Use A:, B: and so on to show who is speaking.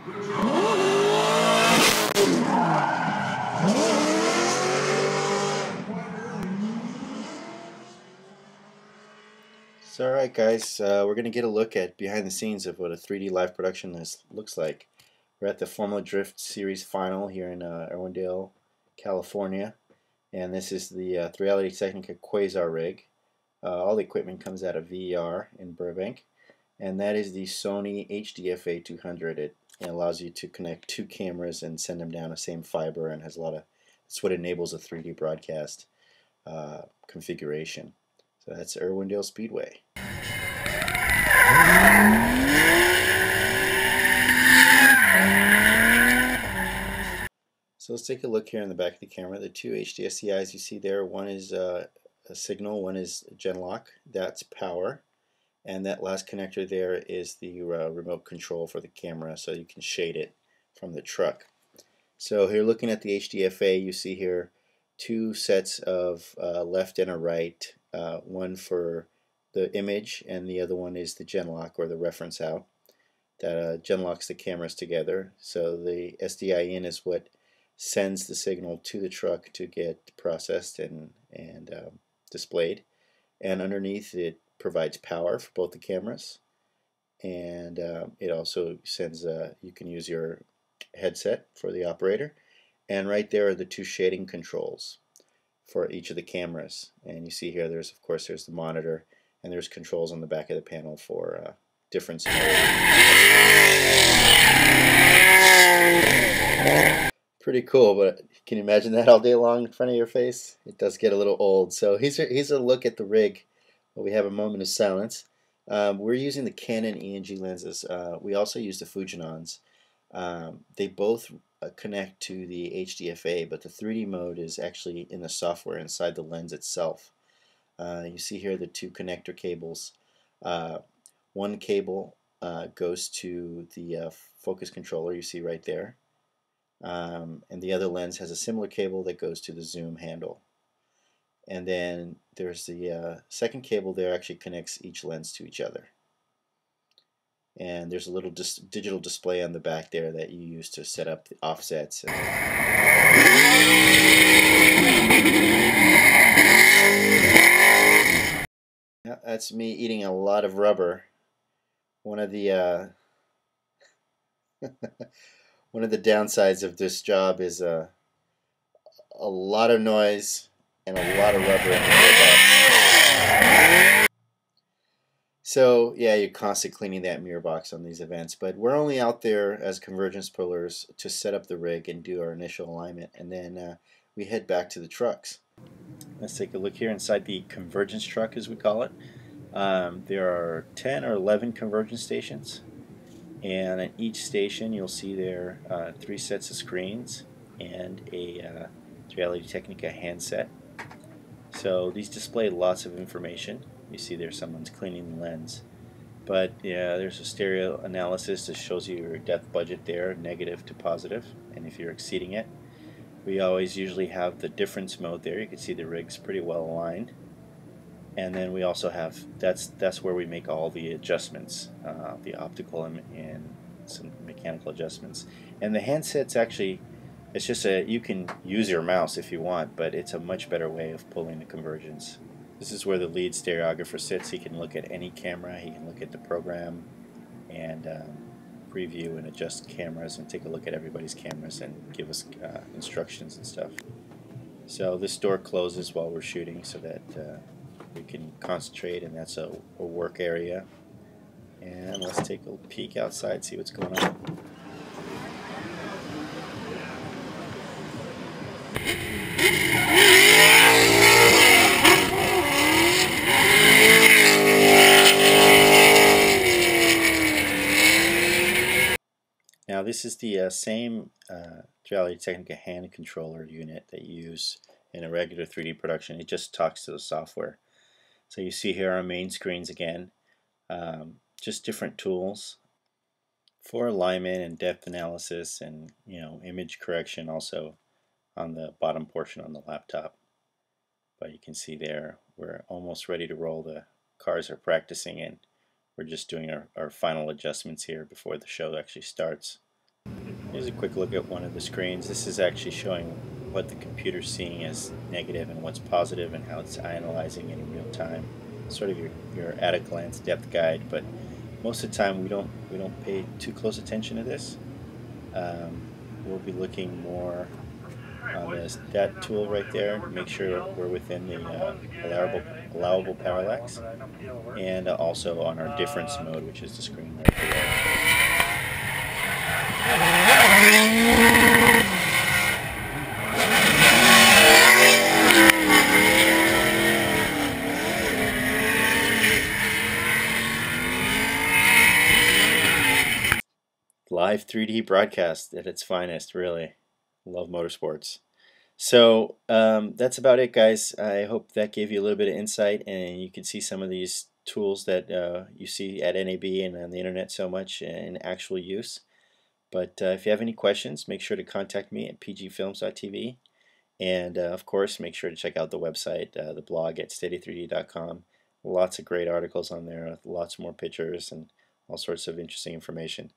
A: So alright guys, we're going to get a look at behind the scenes of what a 3D live production looks like. We're at the Formula Drift Series final here in Irwindale, California, and this is the Reality Technica Quasar rig. All the equipment comes out of VER in Burbank, and that is the Sony HDFA 200. It allows you to connect two cameras and send them down the same fiber, and has a lot of, that's what enables a 3D broadcast configuration. So that's Irwindale Speedway. So let's take a look here in the back of the camera. The two HDSCIs you see there, one is a signal, one is Genlock. That's power. And that last connector there is the remote control for the camera, so you can shade it from the truck. So here looking at the HDFA, you see here two sets of left and a right, one for the image and the other one is the Genlock, or the reference out, that Genlocks the cameras together. So the SDI in is what sends the signal to the truck to get processed and displayed, and underneath it provides power for both the cameras, and it also sends you can use your headset for the operator, and right there are the two shading controls for each of the cameras. And you see here there's the monitor, and there's controls on the back of the panel for different modes. Pretty cool, but can you imagine that all day long in front of your face? It does get a little old. So here's a look at the rig. We have a moment of silence. We're using the Canon ENG lenses. We also use the Fujinons. They both connect to the HDFA, but the 3D mode is actually in the software inside the lens itself. You see here the two connector cables. One cable goes to the focus controller, you see right there. And the other lens has a similar cable that goes to the zoom handle. And then there's the second cable there, actually connects each lens to each other. And there's a little digital display on the back there that you use to set up the offsets. Yeah, that's me eating a lot of rubber. One of the one of the downsides of this job is a lot of noise and a lot of rubber in the gearbox. So yeah, you're constantly cleaning that mirror box on these events, but we're only out there as convergence pullers to set up the rig and do our initial alignment, and then we head back to the trucks. Let's take a look here inside the convergence truck, as we call it. There are 10 or 11 convergence stations, and at each station you'll see there 3 sets of screens and a Reality Technica handset. So these display lots of information. You see there someone's cleaning the lens, but yeah, there's a stereo analysis that shows you your depth budget there, negative to positive, and if you're exceeding it. We always usually have the difference mode there. You can see the rig's pretty well aligned, and then we also have that's where we make all the adjustments, the optical and some mechanical adjustments. And the handset's actually, it's just you can use your mouse if you want, but it's a much better way of pulling the convergence. This is where the lead stereographer sits. He can look at any camera, he can look at the program and preview and adjust cameras and take a look at everybody's cameras and give us instructions and stuff. So this door closes while we're shooting so that we can concentrate, and that's a work area. And let's take a peek outside, see what's going on. Now this is the same Reality Technica hand controller unit that you use in a regular 3D production. It just talks to the software. So you see here our main screens again, just different tools for alignment and depth analysis, and image correction also on the bottom portion on the laptop. But you can see there we're almost ready to roll. The cars are practicing, and we're just doing our final adjustments here before the show actually starts. Here's a quick look at one of the screens. This is actually showing what the computer's seeing as negative and what's positive and how it's analyzing it in real time. Sort of your at a glance depth guide, but most of the time we don't pay too close attention to this. We'll be looking more on this that tool right there to make sure we're within the allowable parallax, and also on our difference mode, which is the screen right below. Live 3D broadcast at its finest, really. Love motorsports. So that's about it, guys. I hope that gave you a little bit of insight, and you can see some of these tools that you see at NAB and on the internet so much in actual use. But if you have any questions, make sure to contact me at pgfilms.tv. And of course, make sure to check out the website, the blog at steady3d.com. Lots of great articles on there, lots more pictures, and all sorts of interesting information.